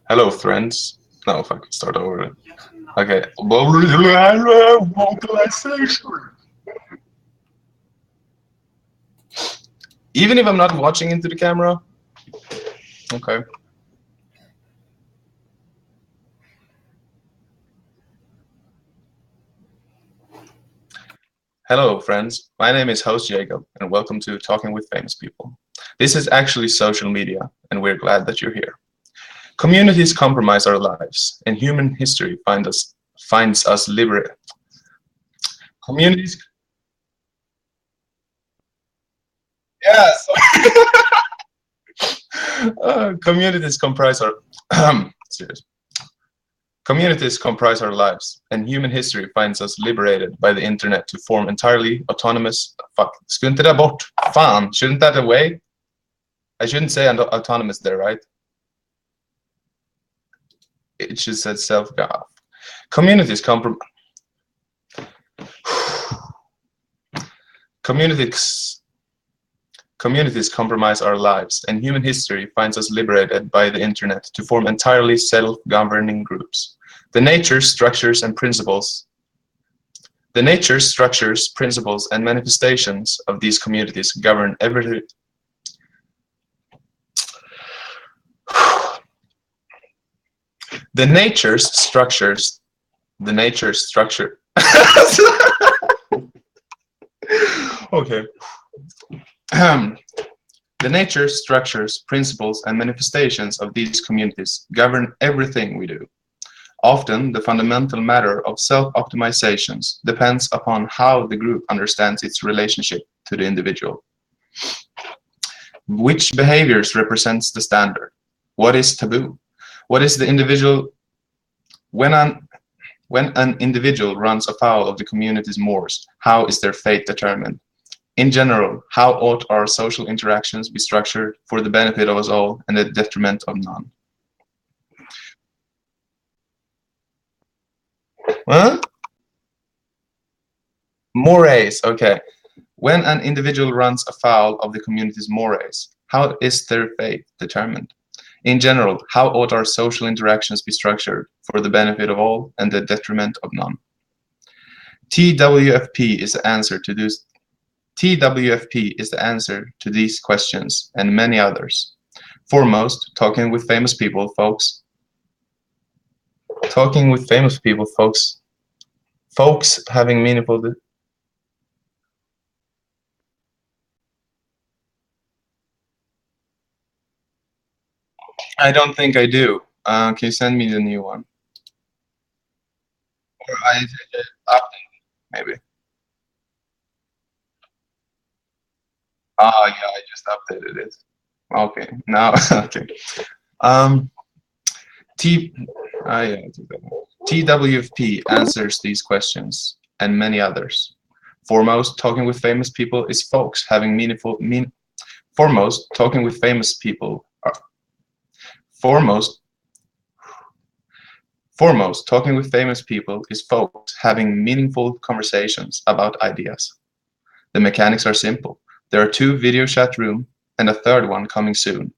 Hello, friends. No, fuck, start over. Okay. Even if I'm not watching into the camera. Okay. Hello, friends. My name is host Jacob, and welcome to Talking with Famous People. This is actually social media, and we're glad that you're here. Communities compromise our lives, and human history finds us liberate. Communities, yes. Communities comprise our serious. Communities comprise our lives, and human history finds us liberated by the internet to form entirely autonomous. Fuck, skulle inte det bort? Fan, shouldn't that away? I shouldn't say autonomous there, right? It should say self-God. Communities comprom. Communities Communities compromise our lives, and human history finds us liberated by the internet to form entirely self-governing groups. The nature, structures, and principles The nature, structures, principles, and manifestations of these communities govern every. The nature's structures. The nature structure. Okay. The nature, structures, principles, and manifestations of these communities govern everything we do. Often, the fundamental matter of self-optimizations depends upon how the group understands its relationship to the individual. Which behaviors represents the standard? What is taboo? What is the individual? When an individual runs afoul of the community's mores, how is their fate determined? In general, how ought our social interactions be structured for the benefit of us all and the detriment of none? Huh? Mores, okay. When an individual runs afoul of the community's mores, how is their fate determined? In general, how ought our social interactions be structured for the benefit of all and the detriment of none? TwFP is the answer to these TWFP is the answer to these questions and many others. Foremost, talking with famous people, folks. Talking with famous people, folks. Folks having meaningful. I don't think I do. Can you send me the new one? Or I update maybe. Ah, yeah, I just updated it. Okay, now okay. Um, T, yeah, TWFP answers these questions and many others. Foremost, talking with famous people is folks having Foremost, talking with famous people are foremost. Foremost, talking with famous people is folks having meaningful conversations about ideas. The mechanics are simple. There are two video chat rooms and a third one coming soon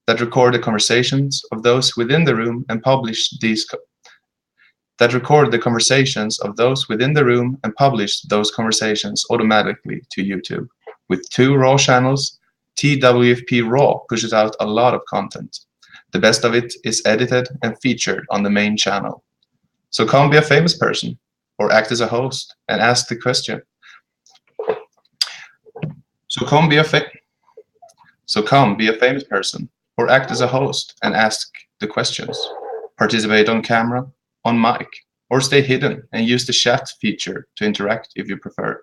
that record the conversations of those within the room and publish these that record the conversations of those within the room and publish those conversations automatically to YouTube. With two raw channels, TWFP Raw pushes out a lot of content. The best of it is edited and featured on the main channel. So come be a famous person or act as a host and ask the question. So come be a fa- so come be a famous person or act as a host and ask the questions. Participate on camera, on mic, or stay hidden and use the chat feature to interact if you prefer.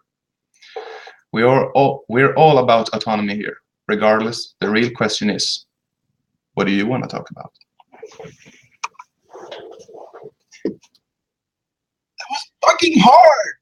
We're all about autonomy here. Regardless, the real question is, what do you want to talk about? Fucking hard!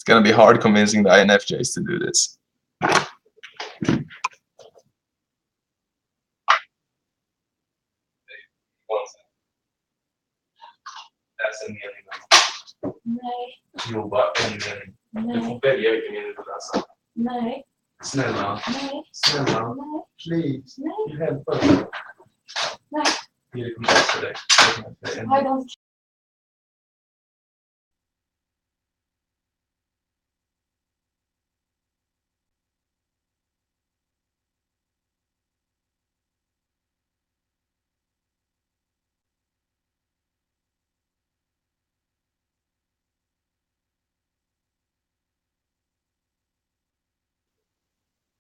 gonna be hard convincing the INFJs to do this. That's en mening. Nej. Jo, bara en mening. Du får välja vilken mening du läser. Nej. Snälla. Nej. Snälla. Nej. Please. Nej. You help us. Nej. Det kommer läsa dig. I don't.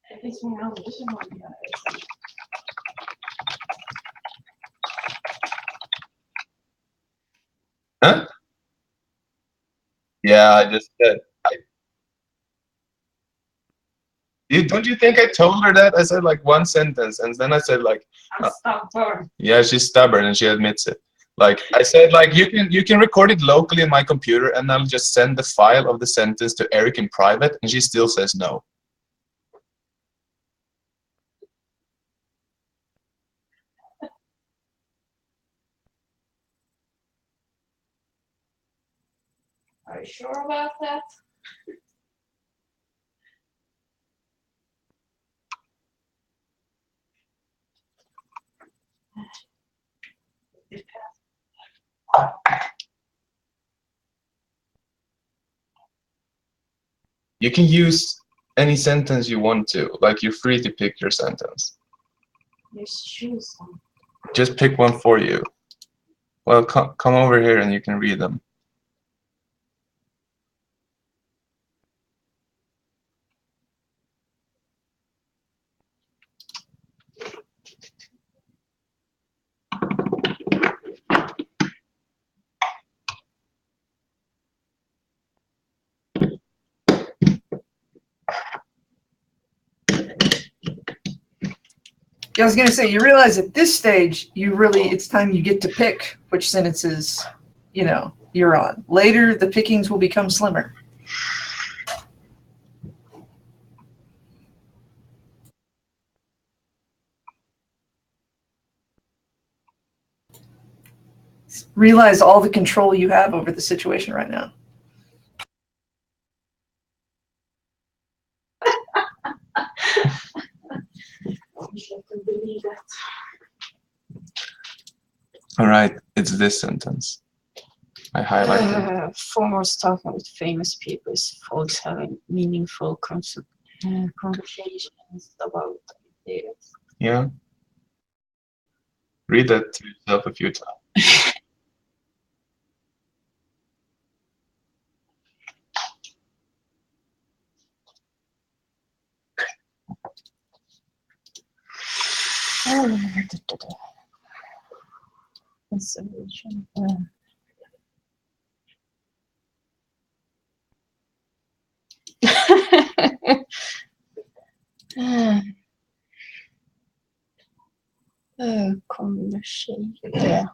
Det finns många andra som har det här. Huh? Yeah, I just said. Don't you think I told her that? I said like one sentence, and then I said like, I'm stubborn. yeah, she's stubborn, and she admits it. Like I said, like you can record it locally in my computer, and I'll just send the file of the sentence to Eric in private, and she still says no. Are you sure about that? You can use any sentence you want to. Like you're free to pick your sentence. Just choose them. Just pick one for you. Well, come over here and you can read them. I was going to say, you realize at this stage, it's time you get to pick which sentences, you're on. Later, the pickings will become slimmer. Realize all the control you have over the situation right now. I wish I could believe that. All right, it's this sentence. I highlighted. Foremost talking with famous people is folks having meaningful conversations about ideas. Yeah. Read that to yourself a few times. Consideration. Conversation. Yeah.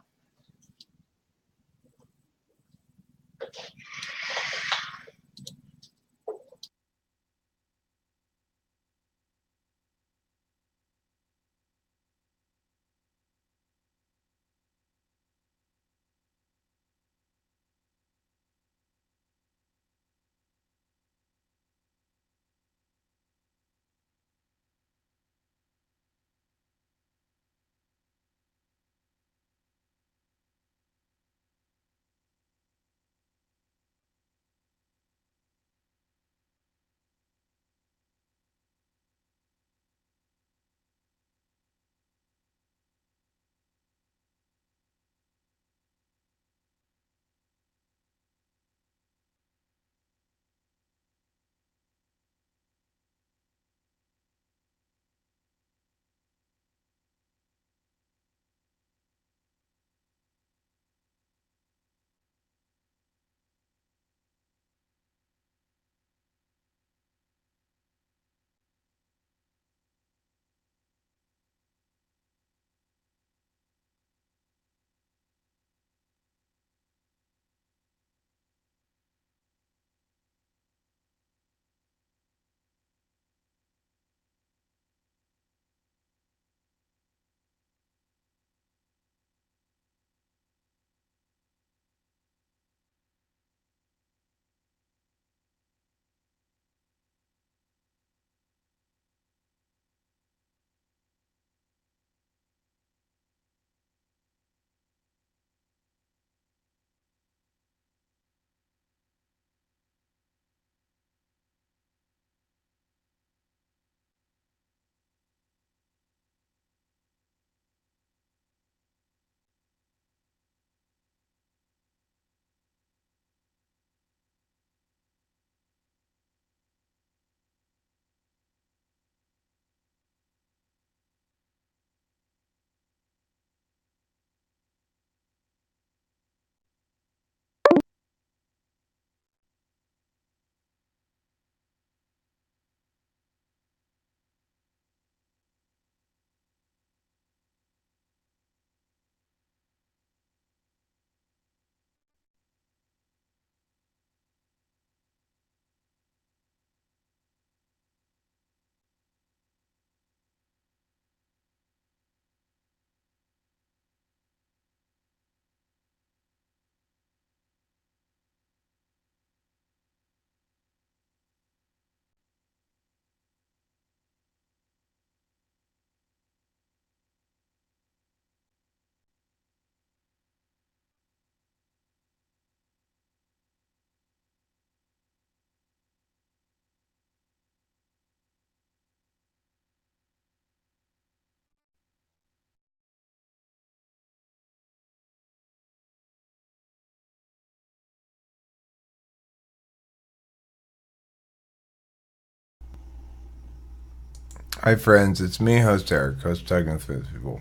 Hi friends, it's me, host Eric, host of Talking with Famous People.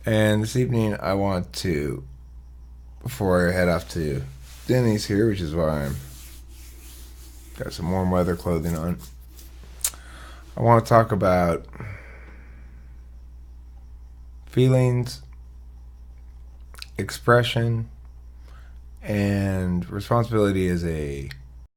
And this evening I want to, before I head off to Denny's here, which is why I'm got some warm weather clothing on, I want to talk about feelings, expression, and responsibility as a